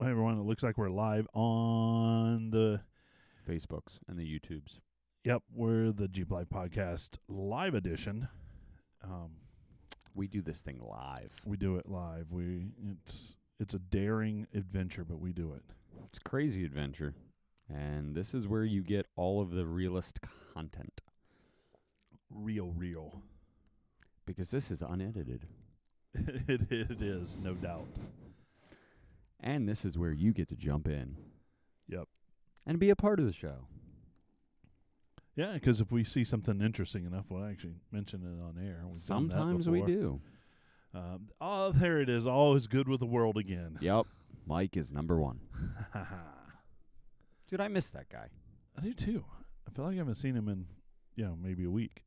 Hi, everyone. It looks like we're live on the Facebooks and the YouTubes. Yep, we're the Jeep Life Podcast live edition. We do this thing live. We do it live. It's a daring adventure, but we do it. It's a crazy adventure. And this is where you get all of the realist content. Real. Because this is unedited. It is, no doubt. And this is where you get to jump in. Yep. And be a part of the show. Yeah, because if we see something interesting enough, we'll actually mention it on air. Sometimes we do. Oh, there it is. All is good with the world again. Yep. Mike is number one. Dude, I miss that guy. I do too. I feel like I haven't seen him in, maybe a week.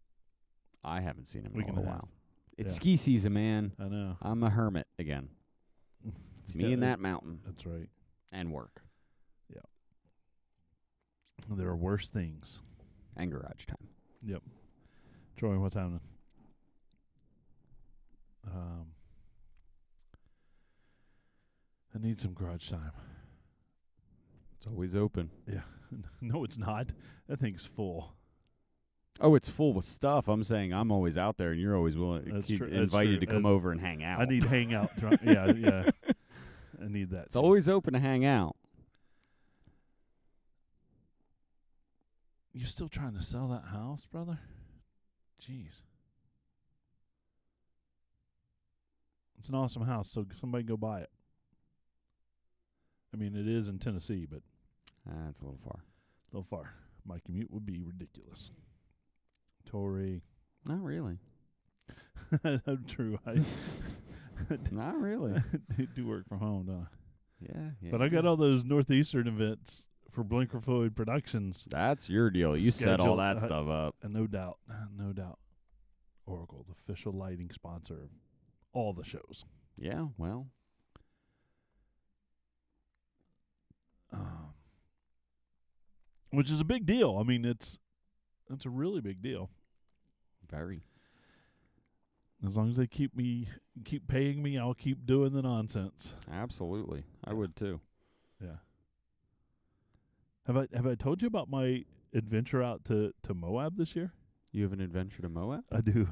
I haven't seen him Week in and a a half. while. It's Yeah. ski season, man. I know. I'm a hermit again. It's me and that mountain. That's right. And work. There are worse things. And garage time. Yep. Troy, what's happening? I need some garage time. It's always open. Yeah. No, it's not. That thing's full. Oh, it's full with stuff. I'm saying I'm always out there, and you're always willing to That's keep true. That's invited true. to come over and hang out. I need hangout. Yeah. I need that. It's too. always open to hang out. You still trying to sell that house, brother? Jeez. It's an awesome house, so somebody go buy it. I mean, it is in Tennessee, but That's a little far. a little far. My commute would be ridiculous. Tori. Not really. True. Not really. I do work from home, don't I? Yeah. But I got all those Northeastern events for Blinker Floyd Productions. That's your deal. You set all Schedule- that stuff up. And no doubt. Oracle, the official lighting sponsor of all the shows. Yeah, well. Which is a big deal. I mean, it's a really big deal. Very. As long as they keep paying me, I'll keep doing the nonsense. Absolutely. I would too. Yeah. Have I told you about my adventure out to Moab this year? You have an adventure to Moab? I do.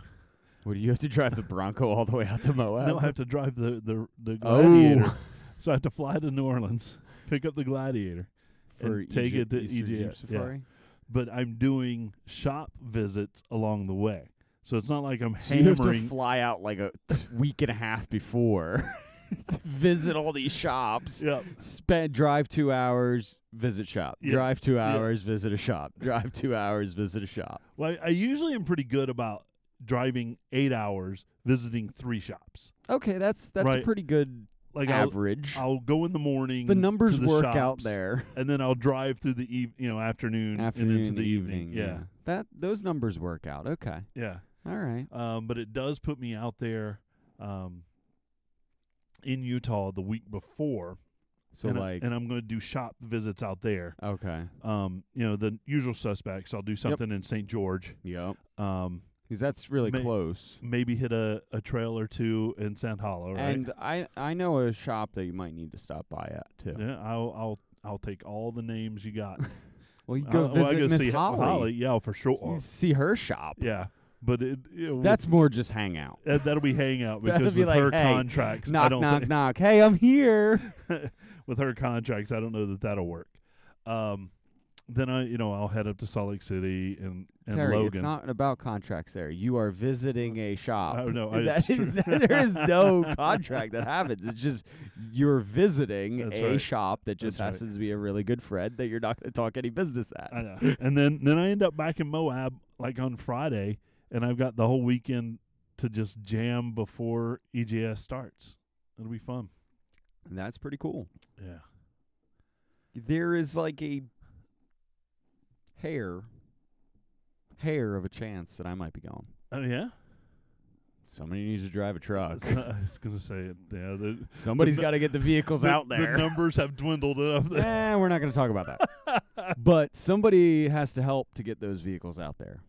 What, do you have to drive the Bronco all the way out to Moab? No, I have to drive the Gladiator. Oh. So I have to fly to New Orleans, pick up the Gladiator, For and take it to Easter Jeep EGS. Safari? But I'm doing shop visits along the way. So it's not like I'm So you have to hammering. fly out like a week and a half before to visit all these shops. Yep. Drive 2 hours, visit shop. Yeah. Drive 2 hours, visit a shop. Drive 2 hours, visit a shop. Well, I usually am pretty good about driving 8 hours, visiting 3 shops. Okay, that's Right. a pretty good Like average. I'll go in the morning. The numbers to the work shops, out there. and then I'll drive through the afternoon and into the evening. Yeah. Those numbers work out. Okay. Yeah. All right. But it does put me out there in Utah the week before. So and like I'm going to do shop visits out there. okay. The usual suspects. I'll do something in St. George. Yep. Because that's really close. Maybe hit a trail or two in Sand Hollow, right? And I know a shop that you might need to stop by at too. Yeah, I'll take all the names you got. Well, you go visit Miss see Holly. Yeah, for sure. You see her shop. Yeah, but That's more just hang out. that'll be hangout That'll because be with like, her hey, contracts, I Knock, don't knock, knock. Hey, I'm here. with her contracts, I don't know that'll work. Then I'll head up to Salt Lake City and Terry, Logan. it's not about contracts there. You are visiting a shop. Oh, no, there is no contract that happens. It's just you're visiting That's a right. shop that just That's happens to be a really good friend that you're not going to talk any business at. I know. And then I end up back in Moab like on Friday, and I've got the whole weekend to just jam before EGS starts. It'll be fun. And that's pretty cool. Yeah. There is like a hair of a chance that I might be going. Oh yeah. Somebody needs to drive a truck. I was gonna say it. Yeah. Somebody's got to get the vehicles out The there. numbers have dwindled enough. We're not going to talk about that. But somebody has to help to get those vehicles out there.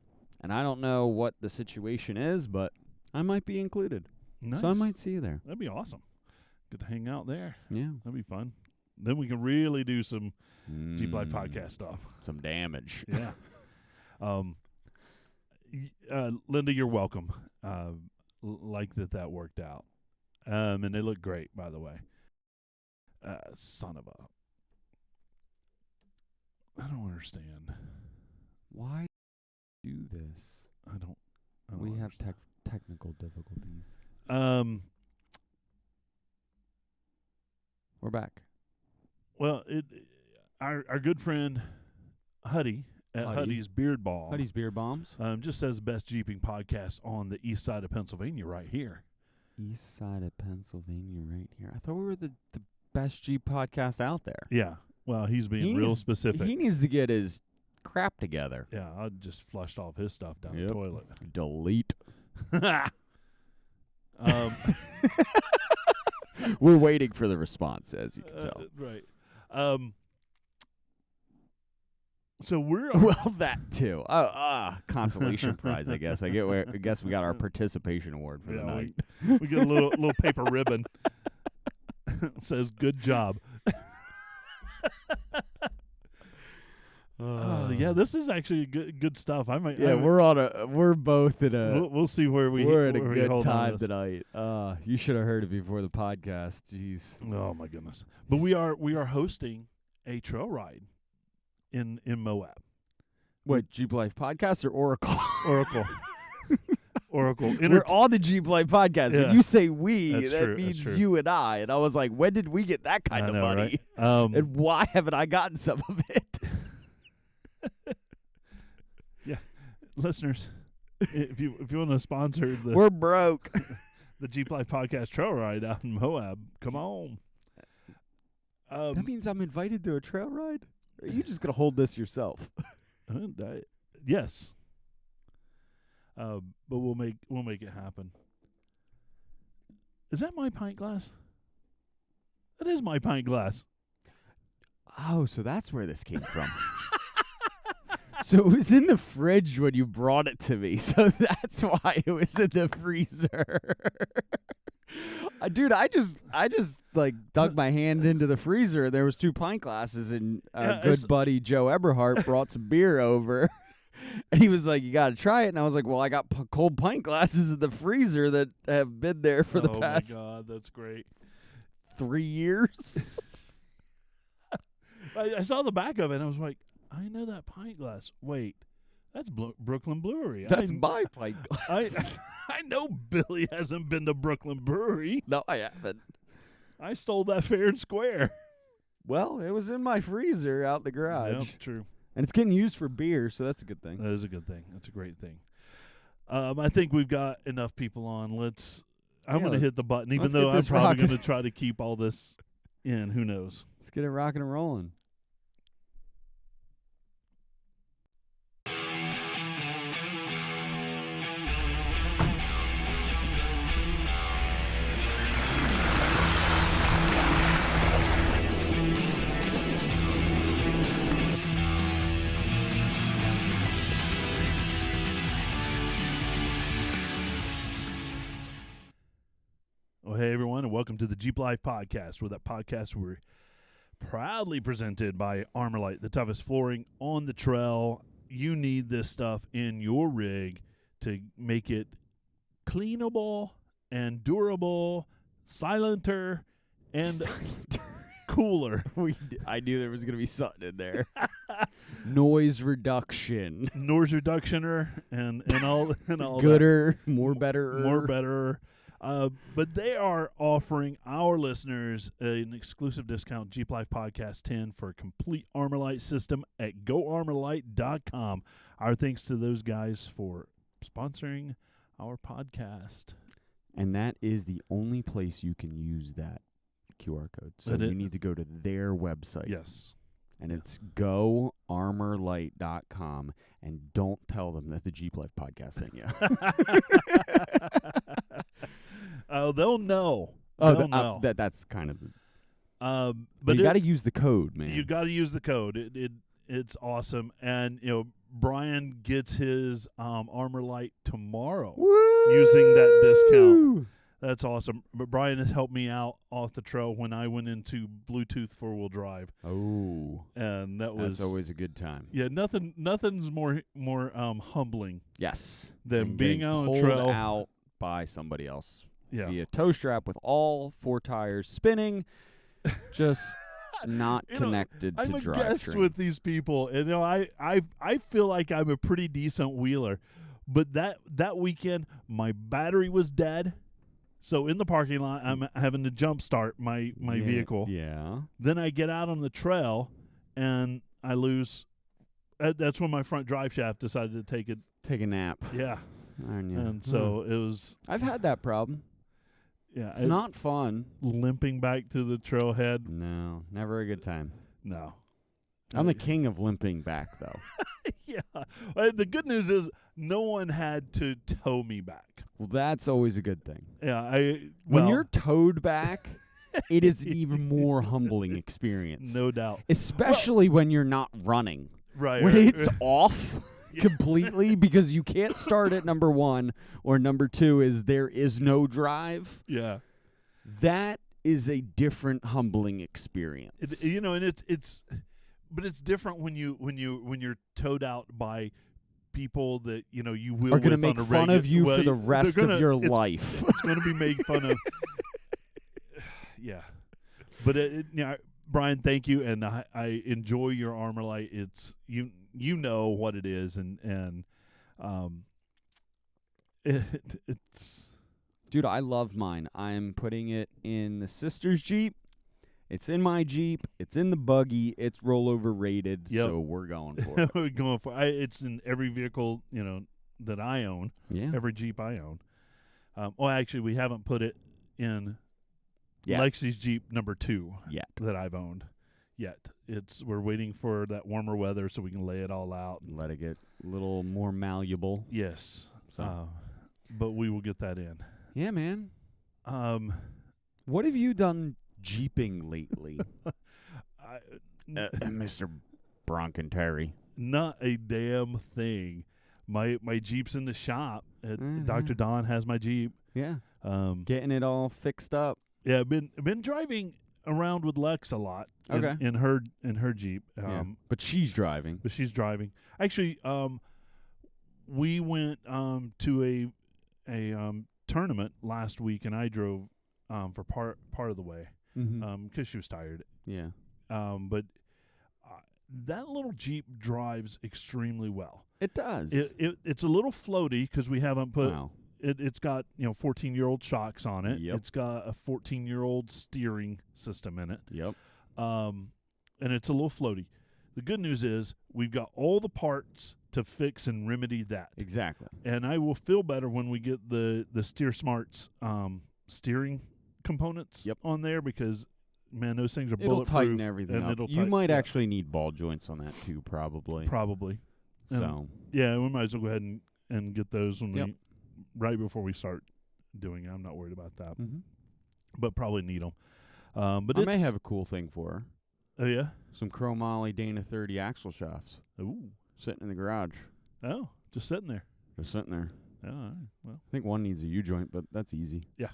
And I don't know what the situation is, but I might be included. Nice. So I might see you there. That'd be awesome. Good to hang out there. Yeah. That'd be fun. Then we can really do some Jeep Life podcast stuff. Some damage. Yeah. Linda, you're welcome. Like that worked out. And they look great, by the way. Son of a... I don't understand. Why do this? I don't We have understand. technical difficulties. We're back. Well, our good friend Huddy at Huddy's Beard Balm. Huddy's Beer Bombs. Just says best Jeeping podcast on the east side of Pennsylvania right here. East side of Pennsylvania right here. I thought we were the best Jeep podcast out there. Yeah. Well, he's being real specific. He needs to get his crap together. Yeah, I just flushed off his stuff down the toilet. Delete. We're waiting for the response, as you can tell. Right. So we're Well, that too. Consolation prize, I guess. I guess we got our participation award for the night. We get a little paper ribbon. It says "Good job." Yeah, this is actually good stuff. We're both in a. We'll see where we're in a where we good hold on time this. tonight. You should have heard it before the podcast. Jeez. Oh my goodness! But we are hosting a trail ride in Moab. What, Jeep Life podcast or Oracle? Oracle. We're on the Jeep Life podcast. Yeah. When you say we, That's that true, that's means true. you and I. And I was like, when did we get that kind I of know, money? right? And why haven't I gotten some of it? Yeah, listeners, if you want to sponsor We're broke. the Jeep Life podcast trail ride out in Moab, come on. That means I'm invited to a trail ride? Or are you just going to hold this yourself? Yes. But we'll make it happen. Is that my pint glass? That is my pint glass. Oh, so that's where this came from. So it was in the fridge when you brought it to me. So that's why it was in the freezer. Dude, I just like dug my hand into the freezer. There was 2 pint glasses, and our good buddy Joe Eberhardt brought some beer over. And he was like, "You got to try it." And I was like, "Well, I got cold pint glasses in the freezer that have been there for the past Oh my God, that's great. 3 years." I saw the back of it, and I was like, I know that pint glass. Wait, that's Brooklyn Brewery. That's my pint glass. I know Billy hasn't been to Brooklyn Brewery. No, I haven't. I stole that fair and square. Well, it was in my freezer out in the garage. Yep, true. And it's getting used for beer, so that's a good thing. That is a good thing. That's a great thing. I think we've got enough people on. I'm going to hit the button, even let's though get I'm this probably rocking. going to try to keep all this in. Who knows? Let's get it rocking and rolling. Well, hey, everyone, and welcome to the Jeep Life Podcast, where that podcast we're proudly presented by Armorlite, the toughest flooring on the trail. You need this stuff in your rig to make it cleanable and durable, silenter, and cooler. I knew there was going to be something in there. Noise reduction. Noise reductioner and all Gooder, more better. more better. But they are offering our listeners an exclusive discount, Jeep Life Podcast 10, for a complete Armorlite system at goarmorlite.com. Our thanks to those guys for sponsoring our podcast. And that is the only place you can use that QR code. So That you it- need to go to their website. Yes. And it's goarmorlite.com. And don't tell them that the Jeep Life Podcast sent you. They'll know. Oh, They'll know. that's kind of. But But you got to use the code, man. You got to use the code. It's awesome. And, Brian gets his Armorlite tomorrow Woo! using that discount. That's awesome. But Brian has helped me out off the trail when I went into Bluetooth 4-wheel drive. Oh, And that's always a good time. Yeah, nothing's more humbling Yes, than being getting on a pulled trail out by somebody else Yeah. via tow strap with all 4 tires spinning, just not connected to I'm a drivetrain. guest with these people, and I feel like I'm a pretty decent wheeler, but that weekend my battery was dead, so in the parking lot I'm having to jump start my vehicle. Yeah. Then I get out on the trail, and I lose. That's when my front drive shaft decided to Take a nap. Yeah, Aren't you? and so it was. I've had that problem. Yeah, It's not fun. Limping back to the trailhead. No, never a good time. No. I'm the king of limping back, though. Yeah. The good news is no one had to tow me back. Well, that's always a good thing. Yeah, when you're towed back, it is an even more humbling experience. No doubt. Especially when you're not running. Right. When it's off completely because you can't start at number 1, or number 2 is there is no drive. Yeah. That is a different humbling experience. And but it's different when you're towed out by people that you will are going to make fun of you for the rest of your life. It's going to be made fun of. Yeah, but Brian, thank you, and I enjoy your Armorlight. It's you know what it is, and it's. Dude, I love mine. I'm putting it in the sister's Jeep. It's in my Jeep. It's in the buggy. It's rollover rated, so we're going for it. We're going for it. It's in every vehicle that I own. Yeah. Every Jeep I own. Actually, we haven't put it in Lexi's Jeep number 2 yet that I've owned yet. We're waiting for that warmer weather so we can lay it all out. Let it get a little more malleable. Yes. So. But we will get that in. Yeah, man. What have you done Jeeping lately? Mr. Bronk and Terry. Not a damn thing. My Jeep's in the shop. Dr. Don has my Jeep. Yeah. Getting it all fixed up. Yeah, I've been driving around with Lex a lot. Okay. In her Jeep. But she's driving. Actually, we went to a tournament last week, and I drove for part of the way because she was tired. Yeah. But that little Jeep drives extremely well. It does. It's a little floaty because we haven't put. Wow. It's got 14-year-old shocks on it. Yep. It's got a 14-year-old steering system in it. Yep. And it's a little floaty. The good news is we've got all the parts to fix and remedy that. Exactly. And I will feel better when we get the Steer Smarts steering components on there because, man, those things are bulletproof. It'll tighten everything up. You might yeah. actually need ball joints on that too, probably. And yeah, we might as well go ahead and get those when right before we start doing it. I'm not worried about that. Mm-hmm. But probably need them. But I may have a cool thing for her. Oh, yeah? Some chromoly Dana 30 axle shafts. Ooh. Sitting in the garage. Oh, just sitting there. Just sitting there. Oh, all right. Well, I think one needs a U-joint, but that's easy. Yeah.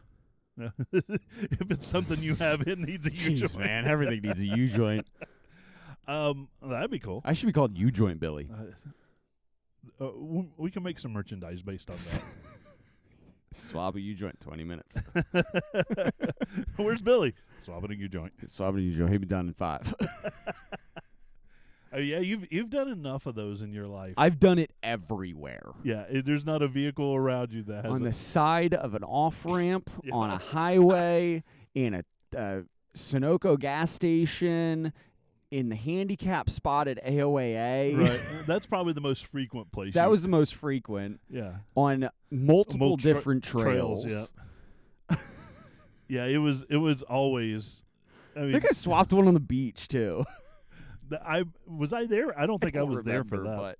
If it's something you have, it needs a U-joint. Jeez, man, everything needs a U-joint. That'd be cool. I should be called U-joint Billy. We can make some merchandise based on that. Swab a U-joint 20 minutes. Where's Billy? Swabbing a U-joint. Swabbing a U-joint. He'll be done in 5. Oh yeah, you've done enough of those in your life. I've done it everywhere. Yeah, there's not a vehicle around you that has on the side of an off-ramp, on a highway, in a Sunoco gas station, in the handicap spot at AOAA. Right. That's probably the most frequent place. That was the most frequent. Yeah. On multiple different trails. Yeah. Yeah, it was always. I think I swapped one on the beach too. Was I there? I don't think I was there for that. But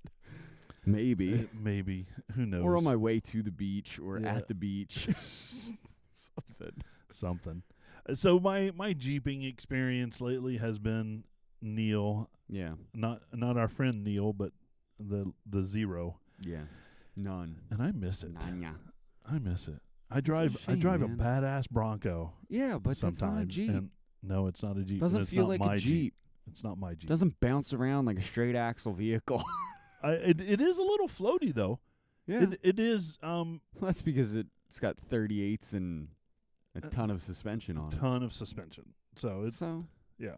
maybe. Maybe. Who knows? Or on my way to the beach or at the beach. Something. So my Jeeping experience lately has been Neil. Yeah. Not our friend Neil, but the Zero. Yeah. None. And I miss it. Nanya. I miss it. I drive shame, a man. badass Bronco. Yeah, but sometimes, that's not a Jeep. and no, it's not a Jeep. Doesn't and it's feel not like my a Jeep. It's not my Jeep. Doesn't bounce around like a straight axle vehicle. It is a little floaty though. Yeah. It is. That's because it's got 38s and a ton of suspension on it. Ton of suspension. So it's yeah.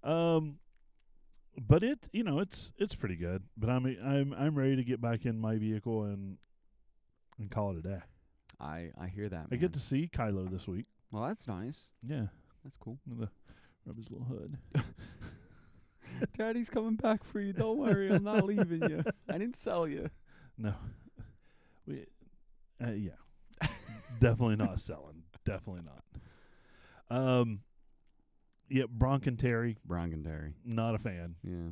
But it's pretty good. But I'm ready to get back in my vehicle and call it a day. I hear that, man. I get to see Kylo this week. Well, that's nice. Yeah. That's cool. I'm gonna rub his little hood. Daddy's coming back for you. Don't worry. I'm not leaving you. I didn't sell you. No. Yeah. Definitely not selling. Definitely not. Yeah, Bronk and Terry. Not a fan. Yeah.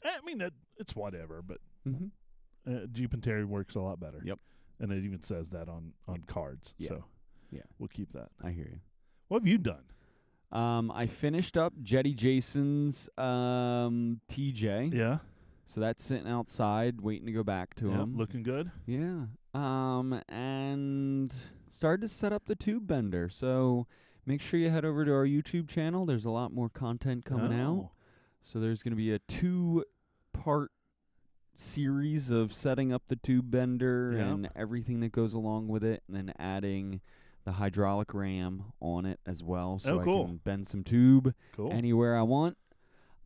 I mean, it's whatever, but Mm-hmm. Jeep and Terry works a lot better. Yep. And it even says that on cards. Yeah. So Yeah. we'll keep that. I hear you. What have you done? I finished up Jetty Jason's TJ. Yeah. So that's sitting outside waiting to go back to him. Looking good. Yeah. And started to set up the tube bender. So make sure you head over to our YouTube channel. There's a lot more content coming out. So there's going to be a 2-part series of setting up the tube bender and everything that goes along with it, and then adding the hydraulic ram on it as well, so I can bend some tube anywhere I want.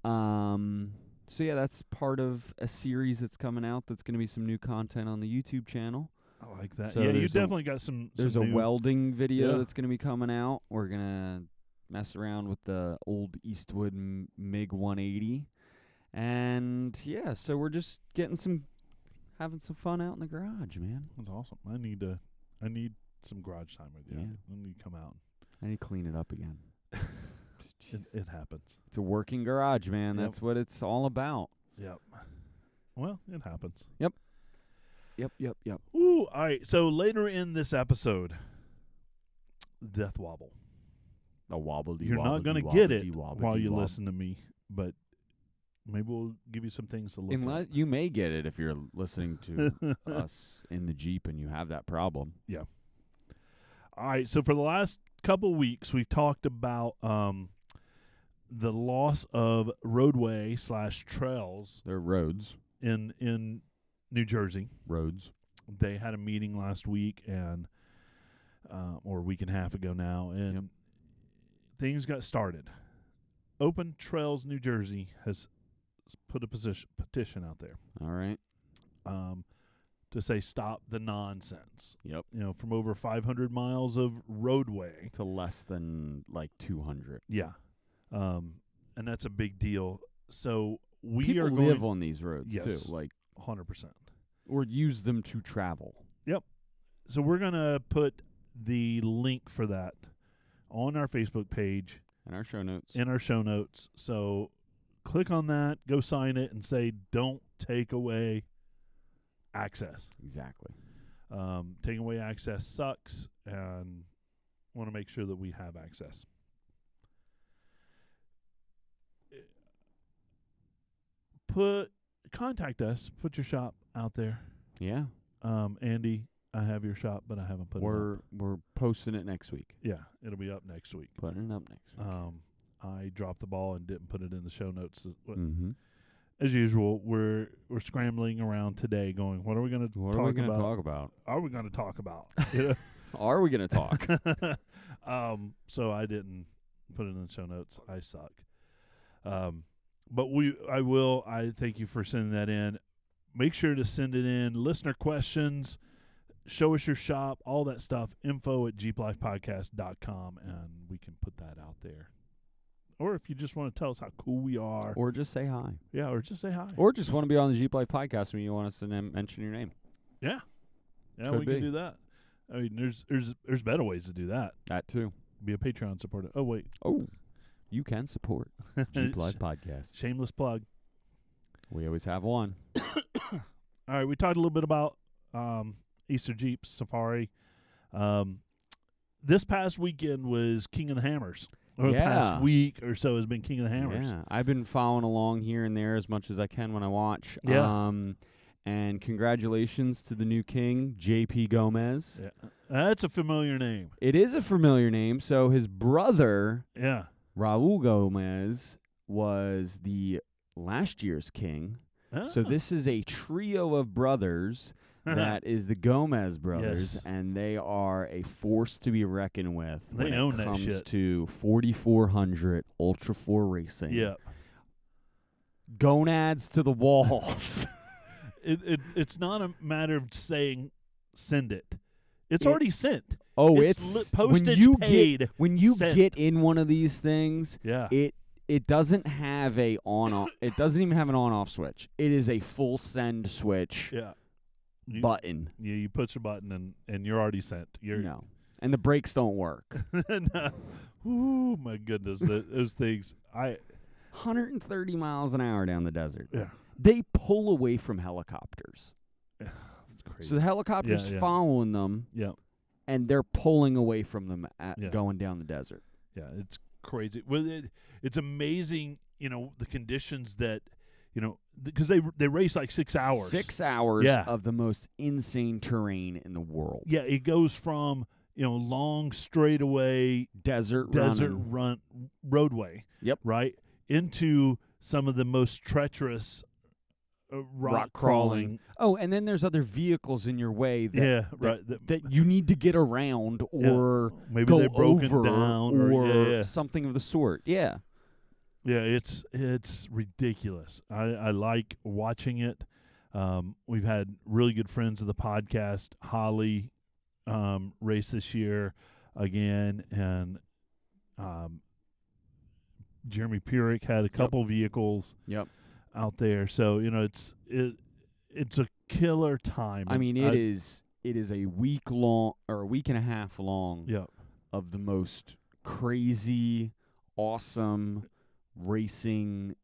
So yeah, that's part of a series that's coming out. That's going to be some new content on the YouTube channel. I like that. So yeah, you definitely got some. There's a welding video that's going to be coming out. We're going to mess around with the old Eastwood MiG 180. And yeah, so we're just having some fun out in the garage, man. That's awesome. I need some garage time with you. Yeah. I need to come out. I need to clean it up again. It happens. It's a working garage, man. That's what it's all about. Yep. Well, it happens. Yep. Ooh, all right. So later in this episode, Death Wobble. A wobble. You're not going to get it while you listen to me, but maybe we'll give you some things to look at. You may get it if you're listening to us in the Jeep and you have that problem. Yeah. All right. So for the last couple weeks, we've talked about the loss of roadway / trails. They're roads in New Jersey. Roads. They had a meeting last week or a week and a half ago now, and things got started. Open Trails New Jersey has put a petition out there. All right. To say stop the nonsense. Yep. From over 500 miles of roadway to less than like 200. Yeah. And that's a big deal. So People live on these roads too, like 100%. Or use them to travel. Yep. So we're going to put the link for that on our Facebook page. In our show notes. So click on that, go sign it, and say, don't take away access. Exactly. Taking away access sucks, and want to make sure that we have access. Contact us. Put your shop out there. Yeah. Andy, I have your shop, but I haven't put it up. We're posting it next week. Yeah, it'll be up next week. Putting it up next week. I dropped the ball and didn't put it in the show notes. Mm-hmm. As usual, we're scrambling around today going, what are we going to talk about? What are we going to talk about? Are we going to talk about? Are we going to talk? So I didn't put it in the show notes. I suck. But I thank you for sending that in. Make sure to send it in. Listener questions, show us your shop, all that stuff. info@jeeplifepodcast.com, and we can put that out there. Or if you just want to tell us how cool we are. Or just say hi. Yeah, or just say hi. Or just want to be on the Jeep Life podcast when you want us to mention your name. Yeah. Yeah, we can do that. I mean, there's better ways to do that. That too. Be a Patreon supporter. Oh, wait. Oh, you can support Jeep Life podcast. Shameless plug. We always have one. All right, we talked a little bit about Easter Jeep Safari. This past weekend was King of the Hammers. Or the past week or so has been King of the Hammers. Yeah, I've been following along here and there as much as I can when I watch. Yeah. And congratulations to the new king, J.P. Gomez. Yeah. That's a familiar name. It is a familiar name. So his brother, Yeah. Raul Gomez, was the last year's king. So this is a trio of brothers that is the Gomez brothers, Yes. and they are a force to be reckoned with They when own it that comes shit. to 4,400 Ultra 4 racing. Yeah. Gonads to the walls. It's not a matter of saying send it. It's already sent. Oh, It's postage when you paid. when you sent. get in one of these things, Yeah. it doesn't have a on off. It doesn't even have an on off switch. It is a full send switch Yeah. button. Yeah, you push a button and you're already sent. You're No, and the brakes don't work. No. Ooh, my goodness, those things. 130 miles an hour down the desert. Yeah. They pull away from helicopters. It's crazy. So the helicopter's Yeah. following them, Yeah. and they're pulling away from them Yeah. going down the desert. Yeah, it's crazy. Well, it's amazing, the conditions that, because they race like 6 hours. 6 hours Yeah. of the most insane terrain in the world. Yeah, it goes from, long straightaway Desert run roadway. Yep. Right? Into some of the most treacherous rock crawling. Oh, and then there's other vehicles in your way that you need to get around or maybe go they're broken over down or something of the sort. Yeah. Yeah, it's ridiculous. I like watching it. We've had really good friends of the podcast, Holly, race this year again, and Jeremy Purick had a couple vehicles out there. So it's a killer time. I mean, it is a week long or a week and a half long of the most crazy, awesome racing.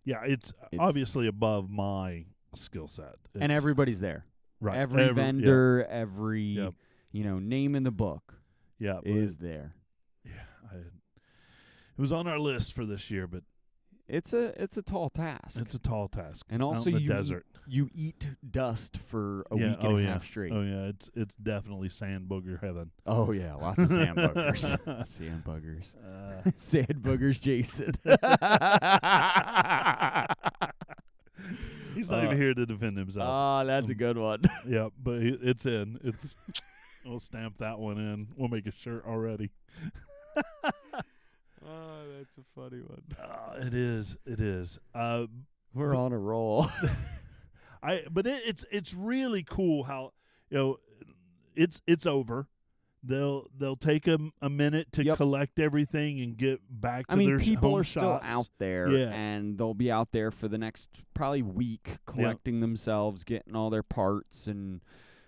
Yeah, it's obviously above my skill set. And everybody's there. Right. Every vendor, every name in the book is there. Yeah, it was on our list for this year, but it's a tall task. It's a tall task. And also out in the desert. You eat dust for a week and a half straight. Oh yeah, it's definitely sand booger heaven. Oh yeah, lots of sand boogers. Sand boogers. Sand boogers, Jason. He's not even here to defend himself. Oh, that's a good one. Yeah, but it's in. We'll stamp that one in. We'll make a shirt already. Oh, that's a funny one. It is. It is. We're on a roll. But it's really cool how it's over. They'll take a minute to collect everything and get back to their people home are shops. still out there, and they'll be out there for the next probably week collecting themselves, getting all their parts and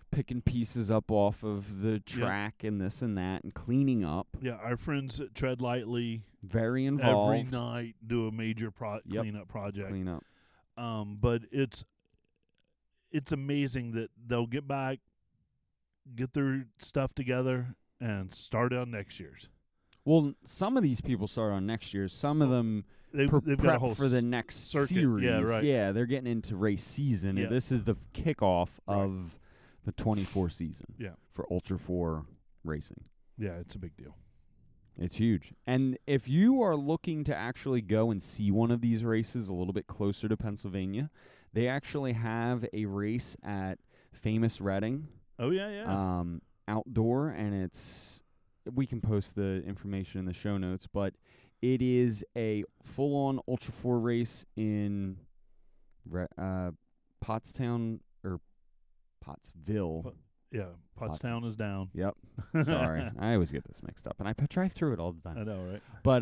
picking pieces up off of the track and this and that and cleaning up. Yeah, our friends at Tread Lightly very involved. every night do a major cleanup project. Cleanup. But it's amazing that they'll get back, get their stuff together, and start on next year's. Well, some of these people start on next year's. Some of them they've got a prep whole for the next circuit. series. Yeah, right. Yeah, they're getting into race season. Yeah. And this is the kickoff of the 24 season for Ultra 4 racing. Yeah, it's a big deal. It's huge. And if you are looking to actually go and see one of these races a little bit closer to Pennsylvania, they actually have a race at Famous Reading. Oh, yeah. Outdoor, and we can post the information in the show notes, but it is a full-on Ultra 4 race in Pottstown or Pottsville. Pottstown is down. Yep. Sorry. I always get this mixed up, and I drive through it all the time. I know, right? But,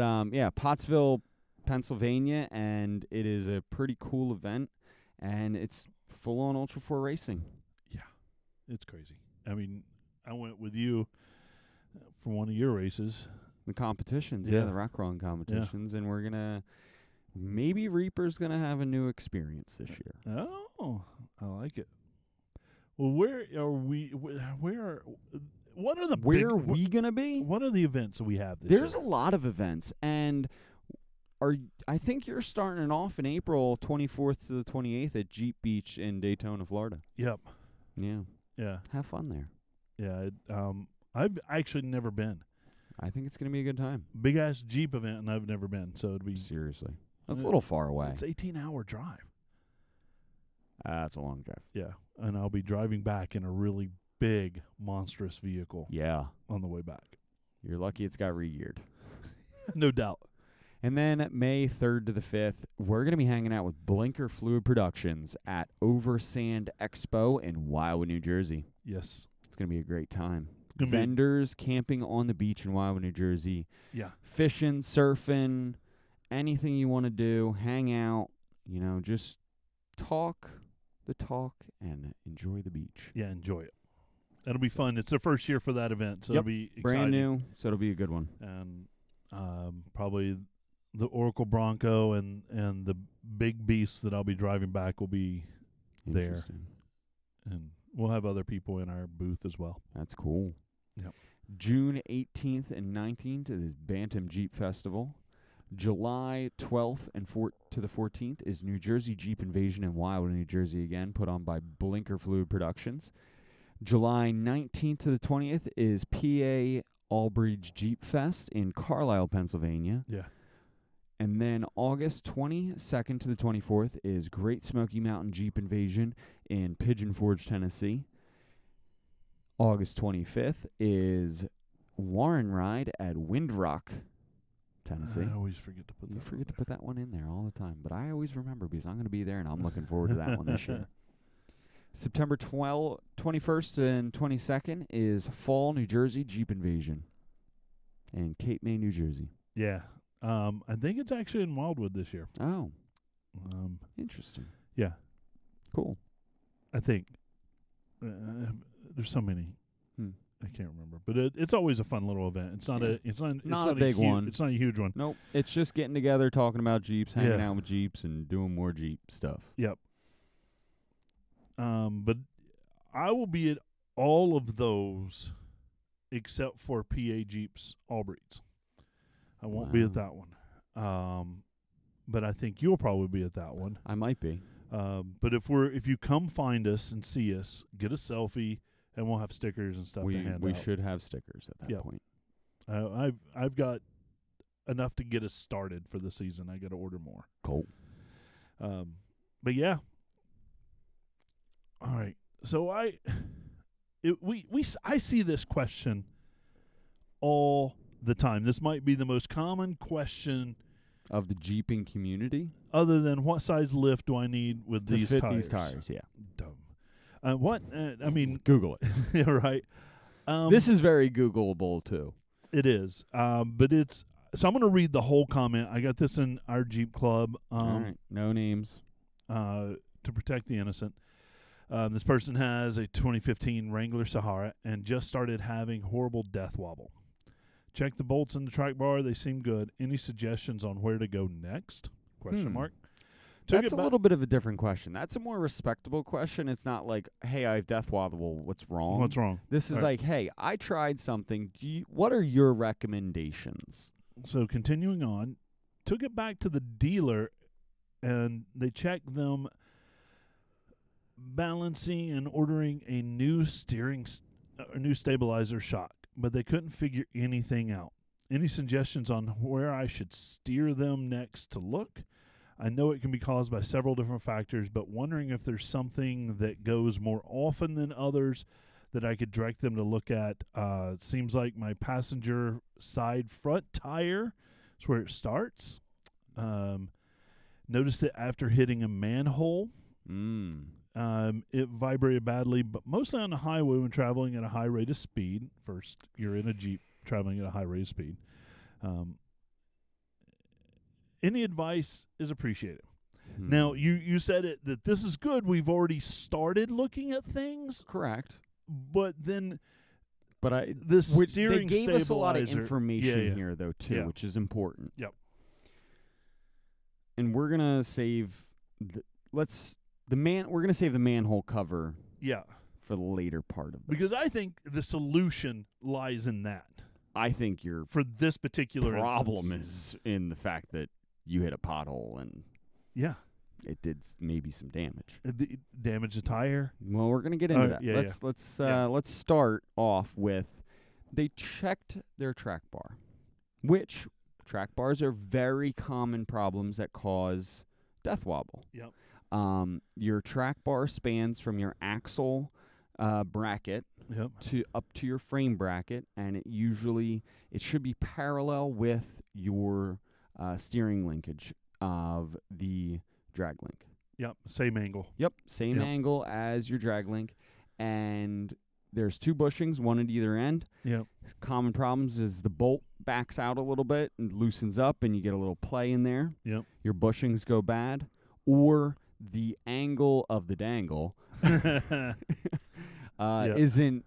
Pottsville, Pennsylvania, and it is a pretty cool event, and it's full-on Ultra 4 racing. Yeah, it's crazy. I mean, I went with you for one of your races. The competitions, Yeah. the rock crawling competitions, and we're going to maybe Reaper's going to have a new experience this year. Oh, I like it. Well, where are we? What are we going to be? What are the events that we have this There's year? a lot of events, and I think you're starting it off in April 24th to the 28th at Jeep Beach in Daytona, Florida. Yep. Yeah. Yeah. Have fun there. Yeah. I've actually never been. I think it's going to be a good time. Big ass Jeep event, and I've never been. So it'd be seriously. That's a little far away. It's 18-hour drive. That's a long drive. Yeah, and I'll be driving back in a really big, monstrous vehicle. Yeah. On the way back. You're lucky it's got re-geared. No doubt. And then May 3rd to the 5th, we're going to be hanging out with Blinker Fluid Productions at Oversand Expo in Wildwood, New Jersey. Yes. It's going to be a great time. Vendors camping on the beach in Wildwood, New Jersey. Yeah. Fishing, surfing, anything you want to do, hang out, just talk the talk and enjoy the beach. Yeah, enjoy it. That'll be fun. It's the first year for that event, so it'll be exciting. Brand new, so it'll be a good one. And probably the Oracle Bronco and the big beasts that I'll be driving back will be there. And we'll have other people in our booth as well. That's cool. Yep. June 18th and 19th is Bantam Jeep Festival. July 12th and to the 14th is New Jersey Jeep Invasion in Wildwood, New Jersey again, put on by Blinker Fluid Productions. July 19th to the 20th is PA Allbridge Jeep Fest in Carlisle, Pennsylvania. Yeah. And then August 22nd to the 24th is Great Smoky Mountain Jeep Invasion in Pigeon Forge, Tennessee. August 25th is Warren Ride at Windrock, Tennessee. I always forget to put that. You forget to put that one in there all the time, but I always remember because I'm going to be there and I'm looking forward to that one this year. September 21st and 22nd is Fall, New Jersey Jeep Invasion in Cape May, New Jersey. Yeah. I think it's actually in Wildwood this year. Oh. Interesting. Yeah. Cool. I think. There's so many. I can't remember, but it's always a fun little event. It's not not a big one. It's not a huge one. Nope. It's just getting together, talking about Jeeps, hanging out with Jeeps, and doing more Jeep stuff. Yep. But I will be at all of those except for PA Jeeps Allbreeds. I won't be at that one. But I think you'll probably be at that one. I might be. But if you come find us and see us, get a selfie, and we'll have stickers and stuff to hand out. We should have stickers at that point. I've got enough to get us started for the season. I got to order more. Cool. But yeah. All right. So I see this question all the time. This might be the most common question of the Jeeping community, other than what size lift do I need with to these fit tires? These tires, yeah. Dumb. What? I mean, Google it. Yeah, right. This is very Googleable too. It is. But it's. So I'm going to read the whole comment. I got this in our Jeep Club. All right. No names. To protect the innocent. This person has a 2015 Wrangler Sahara and just started having horrible death wobble. Check the bolts in the track bar. They seem good. Any suggestions on where to go next? Question mark. That's a little bit of a different question. That's a more respectable question. It's not like, hey, I have death wobble. What's wrong? What's wrong? This is like, hey, I tried something. What are your recommendations? So continuing on, took it back to the dealer, and they checked them balancing and ordering a new new stabilizer shock, but they couldn't figure anything out. Any suggestions on where I should steer them next to look? I know it can be caused by several different factors, but wondering if there's something that goes more often than others that I could direct them to look at. It seems like my passenger side front tire is where it starts. Noticed it after hitting a manhole. It vibrated badly, but mostly on the highway when traveling at a high rate of speed. First, you're in a Jeep traveling at a high rate of speed. Any advice is appreciated. Now, you said it that this is good. We've already started looking at things. Correct. But then the steering they gave us a lot of stabilizer- information here, though, too, Yeah. which is important. Yep. And we're gonna save we're gonna save the manhole cover. Yeah. For the later part of this. Because I think the solution lies in that. I think your for this particular problem instance is in the fact that you hit a pothole and Yeah. it did maybe some damage. Damage the tire. Well, we're gonna get into that. Yeah, Let's start off with they checked their track bar, which track bars are very common problems that cause death wobble. Yep. Your track bar spans from your axle bracket Yep. to up to your frame bracket, and it should be parallel with your steering linkage of the drag link. Yep. Same angle. Yep, same Yep. angle as your drag link, and there's 2 bushings, one at either end. Yep. Common problems is the bolt backs out a little bit and loosens up, and you get a little play in there. Yep. Your bushings go bad, or the angle of the dangle isn't.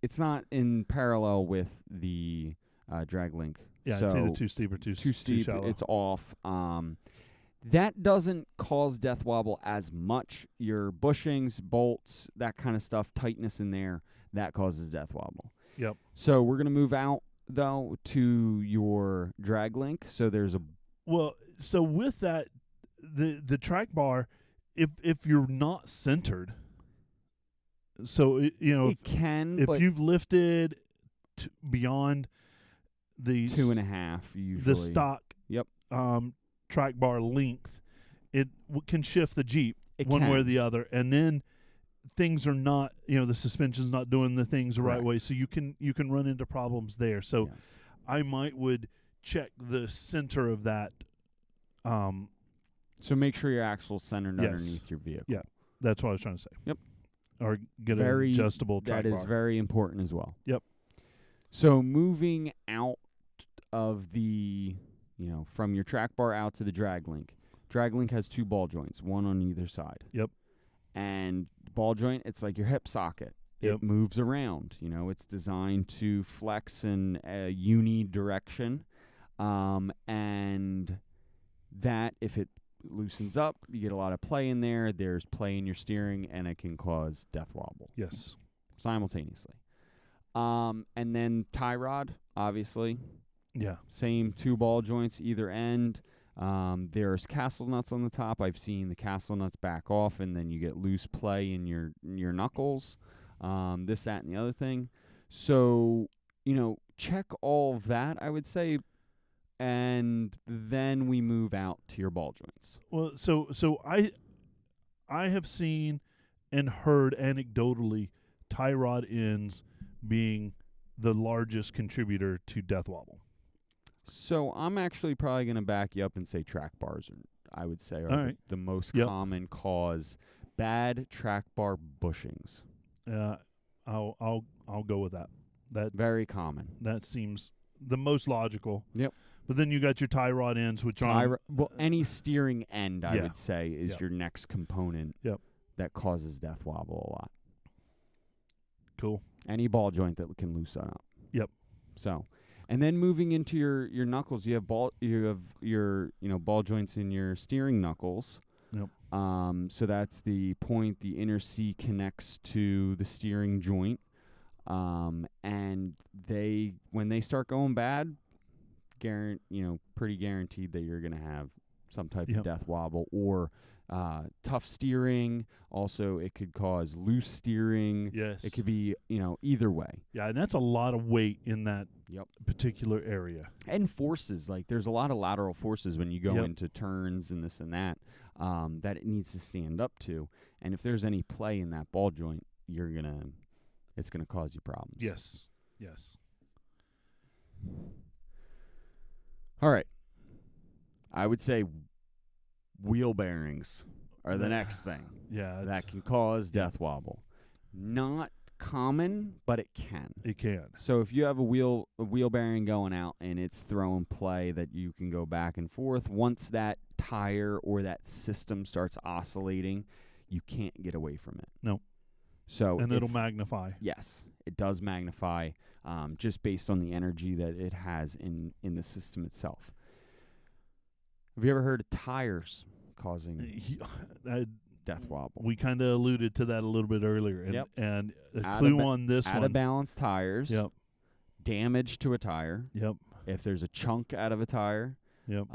It's not in parallel with the drag link. Yeah, so it's either too steep or too steep. shallow. It's off. That doesn't cause death wobble as much. Your bushings, bolts, that kind of stuff, tightness in there, that causes death wobble. Yep. So we're going to move out, though, to your drag link. So there's a... Well, so with that, the track bar, if you're not centered, so, it can, if but you've lifted beyond the 2.5 usually. the stock Yep. Track bar length, it can shift the Jeep one way or the other, and then things are not, the suspension's not doing the things the right way, so you can run into problems there. So Yes. I would check the center of that. So make sure your axle's centered Yes. underneath your vehicle. Yeah, that's what I was trying to say. Yep. Or get an adjustable track That bar. is very important as well. Yep. So moving out of the, from your track bar out to the drag link. Drag link has 2 ball joints, one on either side. Yep. And ball joint, it's like your hip socket. Yep. It moves around. It's designed to flex in a unidirection. And that, if it loosens up, you get a lot of play in there. There's play in your steering, and it can cause death wobble. Yes. Simultaneously. And then tie rod, obviously. Yeah. Same 2 ball joints either end. There's castle nuts on the top. I've seen the castle nuts back off, and then you get loose play in your knuckles. This, that, and the other thing. So, check all of that, I would say, and then we move out to your ball joints. Well, so I have seen and heard anecdotally tie rod ends being the largest contributor to death wobble. So I'm actually probably going to back you up and say track bars I would say are the most common cause. Bad track bar bushings. I'll go with that. That very common. That seems the most logical. Yep. But then you got your tie rod ends, which are any steering end, I would say, is Yep. your next component. Yep. That causes death wobble a lot. Cool. Any ball joint that can loosen up. Yep. So, and then moving into your knuckles, you have your ball joints in your steering knuckles. Yep. So that's the point the inner C connects to the steering joint. And when they start going bad, pretty guaranteed that you're going to have some type of death wobble or tough steering. Also, it could cause loose steering. Yes. It could be, either way. Yeah, and that's a lot of weight in that particular area. And forces, like there's a lot of lateral forces when you go into turns and this and that, that it needs to stand up to. And if there's any play in that ball joint, it's gonna cause you problems. Yes. Yes. All right. I would say wheel bearings are the next thing. Yeah. That can cause death wobble. Not common, but it can. It can. So if you have a wheel bearing going out and it's throwing play that you can go back and forth, once that tire or that system starts oscillating, you can't get away from it. No. So it'll magnify. Yes, it does magnify, just based on the energy that it has in the system itself. Have you ever heard of tires causing death wobble? We kind of alluded to that a little bit earlier. And, and a out clue on this out one. Out of balance tires. Yep. Damage to a tire. Yep. If there's a chunk out of a tire, Yep.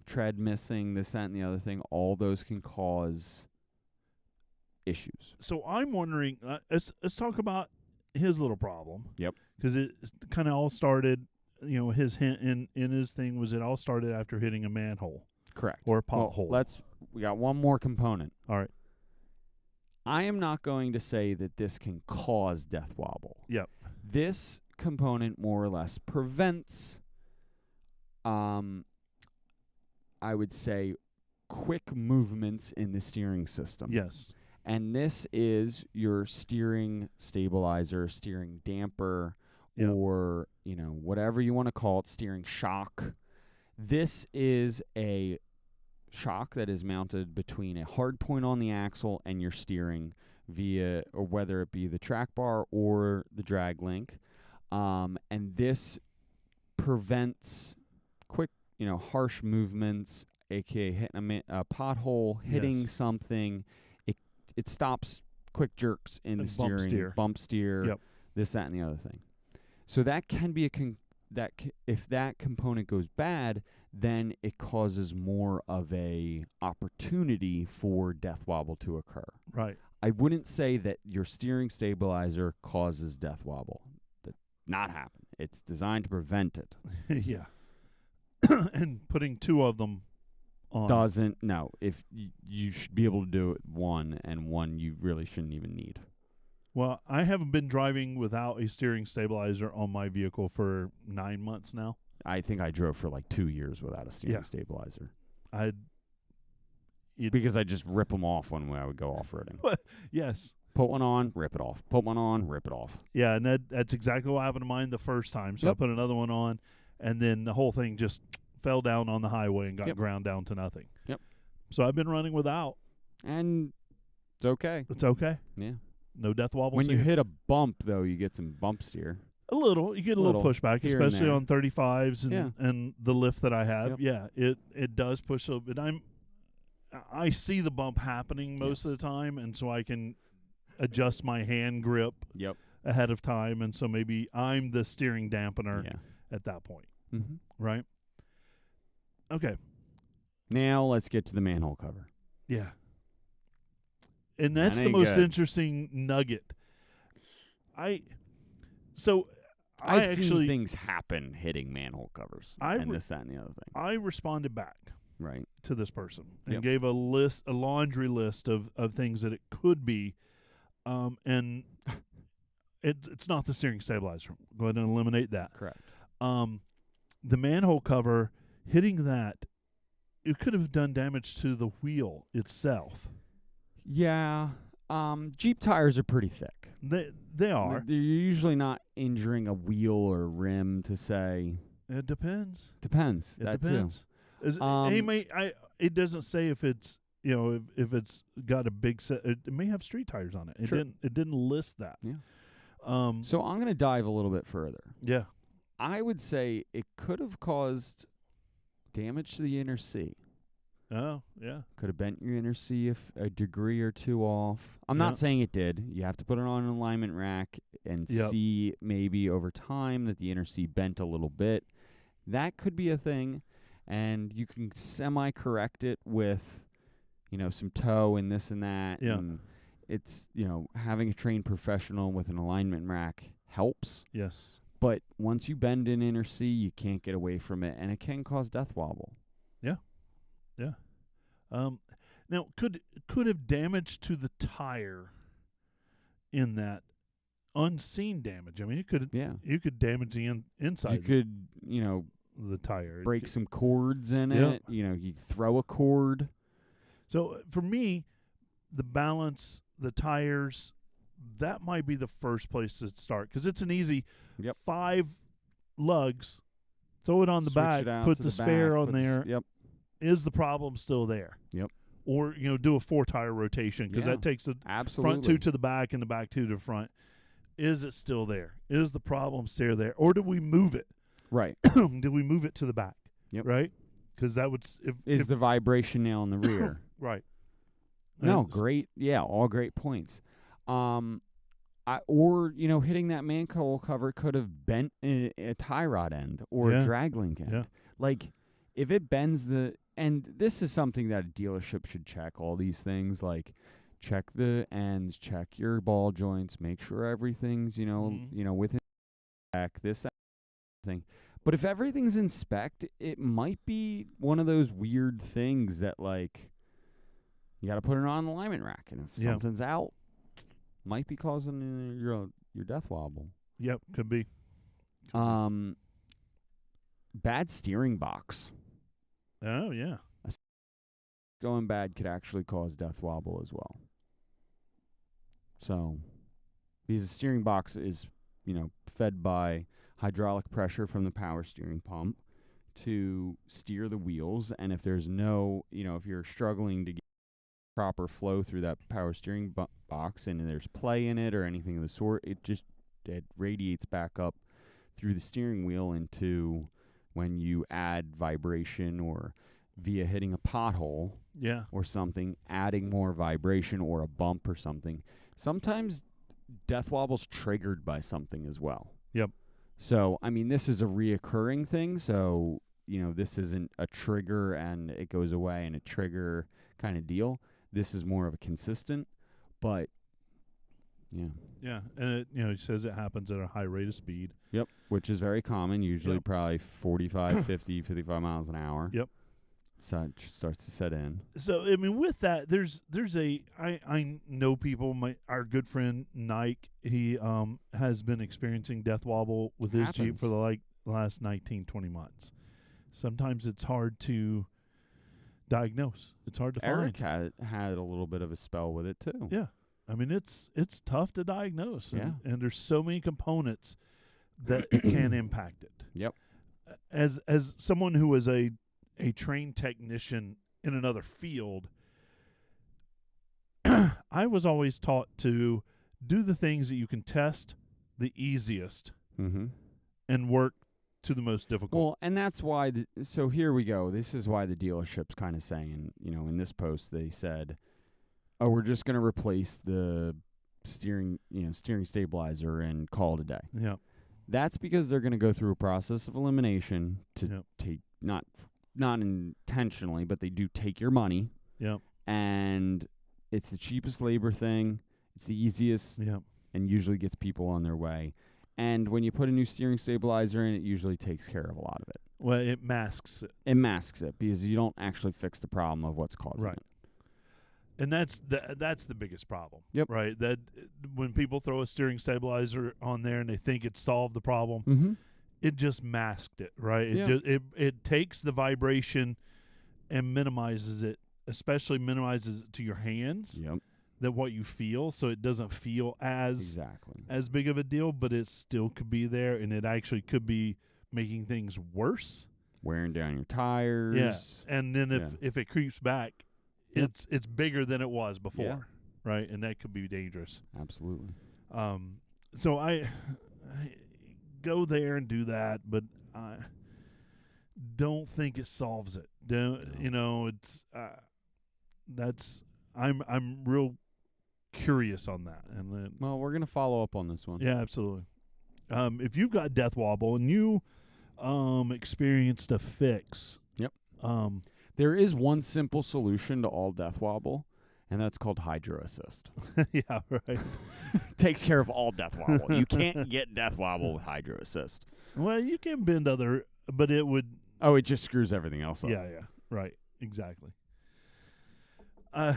tread missing, this, that, and the other thing. All those can cause issues. So I'm wondering, let's talk about his little problem. Yep. Because it kind of all started, his hint in his thing was it all started after hitting a manhole. Correct. Or a pothole. Well, we got one more component. All right. I am not going to say that this can cause death wobble. Yep. This component more or less prevents, I would say, quick movements in the steering system. Yes. And this is your steering stabilizer, steering damper, Yep. or, whatever you want to call it, steering shock. This is a shock that is mounted between a hard point on the axle and your steering via, or whether it be the track bar or the drag link. And this prevents quick, harsh movements, aka hitting a pothole, hitting something. It stops quick jerks in the steering, bump steer, Yep. this, that, and the other thing. So that can be if that component goes bad, then it causes more of a opportunity for death wobble to occur. Right. I wouldn't say that your steering stabilizer causes death wobble. That not happen. It's designed to prevent it. Yeah. And putting two of them on doesn't. No. If you should be able to do it one, and one you really shouldn't even need. Well, I haven't been driving without a steering stabilizer on my vehicle for 9 months now. I think I drove for like 2 years without a steering stabilizer. Because I just rip them off when I would go off-roading. Yes. Put one on, rip it off. Put one on, rip it off. Yeah, and that's exactly what happened to mine the first time. So I put another one on, and then the whole thing just fell down on the highway and got ground down to nothing. Yep. So I've been running without. And it's okay. It's okay. Yeah. No death wobbles. When you hit a bump, though, you get some bump steer. A little. You get a little pushback, especially on 35s and the lift that I have. Yep. Yeah, it does push a bit. I see the bump happening most of the time, and so I can adjust my hand grip ahead of time, and so maybe I'm the steering dampener at that point. Mm-hmm. Right? Okay. Now let's get to the manhole cover. Yeah. And that's the most interesting nugget. I've seen things happen hitting manhole covers and this, that, and the other thing. I responded back to this person and Yep. gave a laundry list of things that it could be, and it's not the steering stabilizer. Go ahead and eliminate that. Correct. The manhole cover, hitting that, it could have done damage to the wheel itself. Yeah. Jeep tires are pretty thick. They are. They're usually not injuring a wheel or rim to say. It depends. Depends. It that depends. Too. It doesn't say if it's if it's got a big set. It may have street tires on it. It didn't list that. Yeah. So I'm gonna dive a little bit further. Yeah. I would say it could have caused damage to the inner C. Oh, yeah. Could have bent your inner C if a degree or two off. I'm not saying it did. You have to put it on an alignment rack and see maybe over time that the inner C bent a little bit. That could be a thing, and you can semi-correct it with, some toe and this and that. Yeah. And it's, having a trained professional with an alignment rack helps. Yes. But once you bend an inner C, you can't get away from it, and it can cause death wobble. Yeah. Yeah. Now, could have damage to the tire in that unseen damage. I mean, you could damage the inside. You could, the tire. break some cords in it. You throw a cord. So for me, the balance, the tires, that might be the first place to start because it's an easy 5 lugs. Throw it on the back. Put the spare on there. Is the problem still there? Yep. Or, do a 4-tire rotation because that takes the front 2 to the back and the back 2 to the front. Is it still there? Is the problem still there? Or do we move it? Right. Do we move it to the back? Yep. Right? Because that would... Is the vibration nail in the rear? Right. No, great. Yeah, all great points. Hitting that manhole cover could have bent a tie rod end or a drag link end. Yeah. Like... if it bends and this is something that a dealership should check, all these things, like check the ends, check your ball joints, make sure everything's, within spec, this thing. But if everything's in spec, it might be one of those weird things that, like, you got to put it on the alignment rack, and if something's out, might be causing your death wobble. Yep, could be. Bad steering box. Oh, yeah. Going bad could actually cause death wobble as well. So, because the steering box is, fed by hydraulic pressure from the power steering pump to steer the wheels, and if there's no, if you're struggling to get proper flow through that power steering box and there's play in it or anything of the sort, it radiates back up through the steering wheel into when you add vibration or via hitting a pothole or something, adding more vibration or a bump or something. Sometimes death wobble's triggered by something as well. Yep. So, I mean, this is a reoccurring thing, so, this isn't a trigger and it goes away and a trigger kind of deal. This is more of a consistent, but, yeah. Yeah, and it says it happens at a high rate of speed. Yep, which is very common, usually probably 45, 50, 55 miles an hour. Yep. So it starts to set in. So, I mean, with that, I know people, our good friend Nike, he has been experiencing death wobble with his Jeep for the last 19, 20 months. Sometimes it's hard to diagnose. It's hard to find. Eric had a little bit of a spell with it too. Yeah. I mean, it's tough to diagnose. Yeah. And there's so many components that can impact it. Yep. As someone who was a trained technician in another field, I was always taught to do the things that you can test the easiest and work to the most difficult. Well, and that's why, so here we go. This is why the dealership's kind of saying, in this post, they said, oh, we're just going to replace the steering stabilizer and call it a day. Yeah. That's because they're going to go through a process of elimination to take, not intentionally, but they do take your money. Yeah. And it's the cheapest labor thing. It's the easiest. Yeah. And usually gets people on their way. And when you put a new steering stabilizer in, it usually takes care of a lot of it. Well, it masks it. It masks it because you don't actually fix the problem of what's causing it. And that's the biggest problem. Yep. Right? That when people throw a steering stabilizer on there and they think it solved the problem, it just masked it, right? It takes the vibration and minimizes it, especially minimizes it to your hands. Yep. That what you feel, so it doesn't feel as big of a deal, but it still could be there, and it actually could be making things worse. Wearing down your tires. Yeah. And then if it creeps back, it's bigger than it was before, right? And that could be dangerous. Absolutely. So I go there and do that, but I don't think it solves it. I'm real curious on that. And then, well, we're gonna follow up on this one. Yeah, absolutely. If you've got death wobble and you experienced a fix, there is one simple solution to all death wobble, and that's called Hydro Assist. Yeah, right. Takes care of all death wobble. You can't get death wobble with Hydro Assist. Well, you can bend but it would. Oh, it just screws everything else up. Yeah, right, exactly. All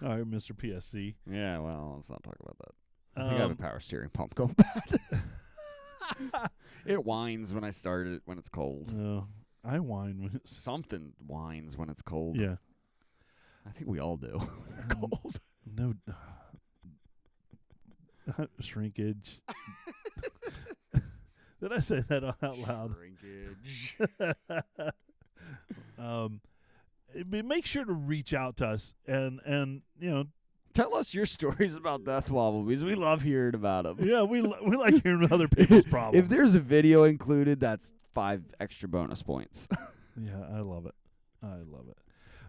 right, Mr. PSC. Yeah, well, let's not talk about that. I think I have a power steering pump going bad. It whines when I start it when it's cold. No, I whine when it's something whines when it's cold. Yeah, I think we all do. Cold. No shrinkage. Did I say that out loud? Shrinkage. Make sure to reach out to us and tell us your stories about death wobble because we love hearing about them. Yeah, we like hearing other people's problems. If there's a video included, that's 5 extra bonus points. Yeah, I love it.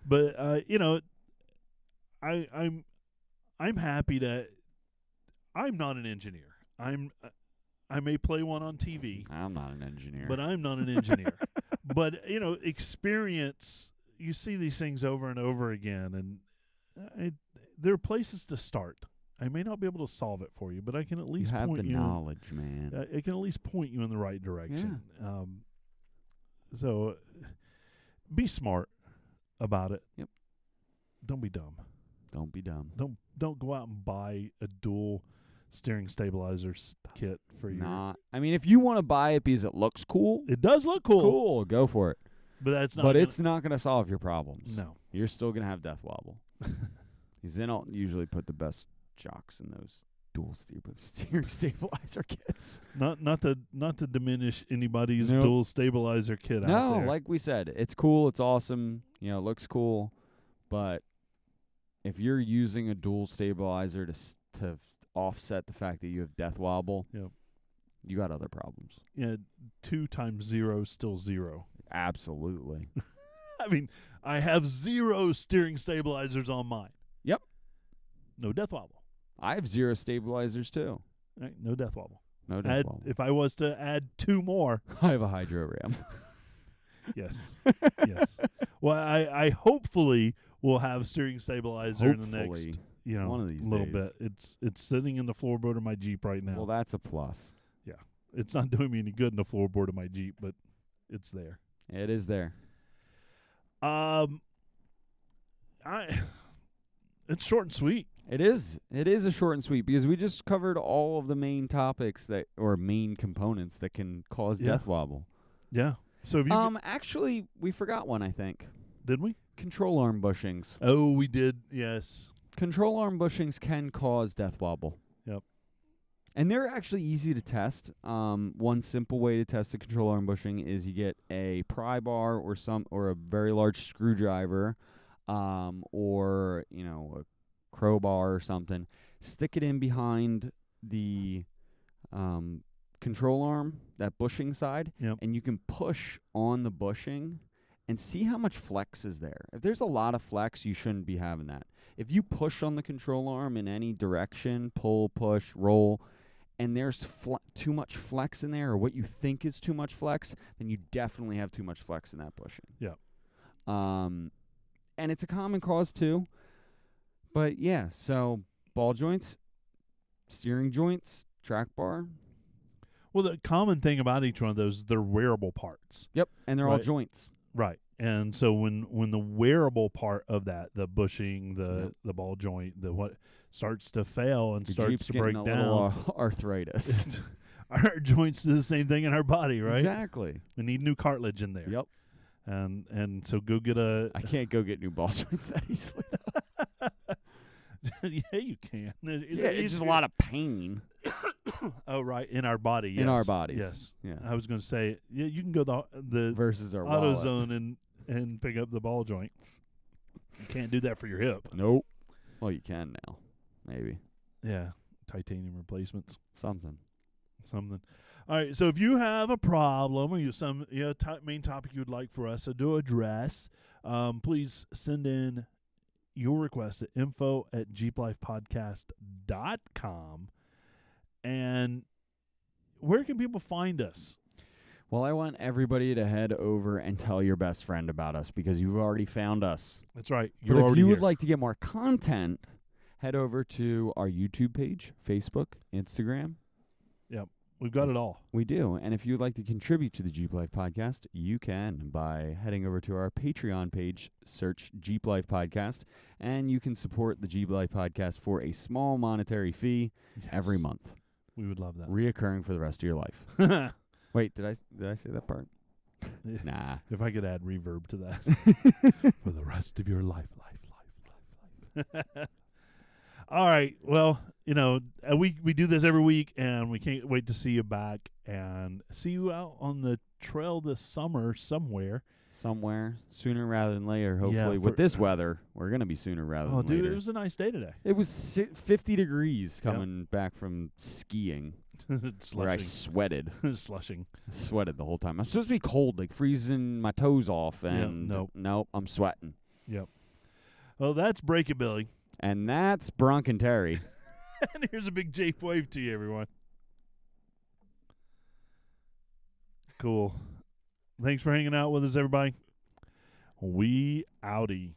But I'm happy that I'm not an engineer. I may play one on TV. I'm not an engineer. But I'm not an engineer. But, experience, you see these things over and over again, and there are places to start. I may not be able to solve it for you, but I can at least you have point the you knowledge, man. I can at least point you in the right direction. So be smart about it. Yep. Don't be dumb. Don't be dumb. Don't go out and buy a dual steering stabilizers kit for your. I mean, if you want to buy it because it looks cool, It does look cool. cool, go for it. But that's not. But it's not going to solve your problems. No. You're still going to have death wobble. Because they don't usually put the best shocks in those dual steering stabilizer kits. Not to diminish anybody's Nope. dual stabilizer kit out No, there. like we said, it's cool, it's awesome, it looks cool, but if you're using a dual stabilizer to offset the fact that you have death wobble, Yep. you got other problems. 2 times 0 is still 0. Absolutely. I mean, I have 0 steering stabilizers on mine. Yep. No death wobble. I have 0 stabilizers too. Right, no death wobble. No death wobble. If I was to add 2 more. I have a hydro ram. Yes. Yes. Well, I hopefully will have steering stabilizer in the next, one of these little days. bit. It's sitting in the floorboard of my Jeep right now. Well, that's a plus. Yeah. It's not doing me any good in the floorboard of my Jeep, but it's there. It is there. It's short and sweet. It is. It is a short and sweet because we just covered all of the main topics or main components that can cause death wobble. Yeah. So if you actually, we forgot one, I think. did we? Control arm bushings. Oh, we did. Yes. Control arm bushings can cause death wobble. Yep. And they're actually easy to test. One simple way to test a control arm bushing is you get a pry bar or a very large screwdriver, or a crowbar or something. Stick it in behind the control arm, that bushing side, and you can push on the bushing and see how much flex is there. If there's a lot of flex, you shouldn't be having that. If you push on the control arm in any direction, pull, push, roll, and there's too much flex in there, or what you think is too much flex, then you definitely have too much flex in that bushing. Yeah. And it's a common cause too. But yeah, so ball joints, steering joints, track bar. Well, the common thing about each one of those, they're wearable parts. Yep, and they're all joints. Right. And so when the wearable part of that, the bushing, the ball joint, the what starts to fail and starts to break down, down, arthritis. Our joints do the same thing in our body, right? Exactly. We need new cartilage in there. Yep. And so go get a. I can't go get new ball joints that easily. Yeah, you can. It's just a lot of pain. Oh, right, in our body. Yes. In our bodies. Yes. Yeah. I was going to say, you can go the versus our wallet. AutoZone and pick up the ball joints. You can't do that for your hip. Nope. Well, you can now, maybe. Yeah, titanium replacements. Something. All right, so if you have a problem or some main topic you would like for us to address, please send in your request at info@jeeplifepodcast.com. And where can people find us? Well, I want everybody to head over and tell your best friend about us because you've already found us. That's right. But if you would like to get more content, head over to our YouTube page, Facebook, Instagram. Yep. We've got it all. We do. And if you'd like to contribute to the Jeep Life Podcast, you can by heading over to our Patreon page, search Jeep Life Podcast, and you can support the Jeep Life Podcast for a small monetary fee every month. We would love that. Reoccurring for the rest of your life. Wait, did I say that part? Nah. If I could add reverb to that. For the rest of your life. All right. Well, we do this every week, and we can't wait to see you back and see you out on the trail this summer somewhere. Sooner rather than later, hopefully. With this weather, we're going to be sooner rather than later. Oh, dude, it was a nice day today. It was 50 degrees coming back from skiing. Where I sweated. Slushing. Sweated the whole time. I'm supposed to be cold, like freezing my toes off, and nope, I'm sweating. Yep. Well, that's Breakabilly. And that's Bronk and Terry. And here's a big Jeep wave to you, everyone. Cool. Thanks for hanging out with us, everybody. We outie.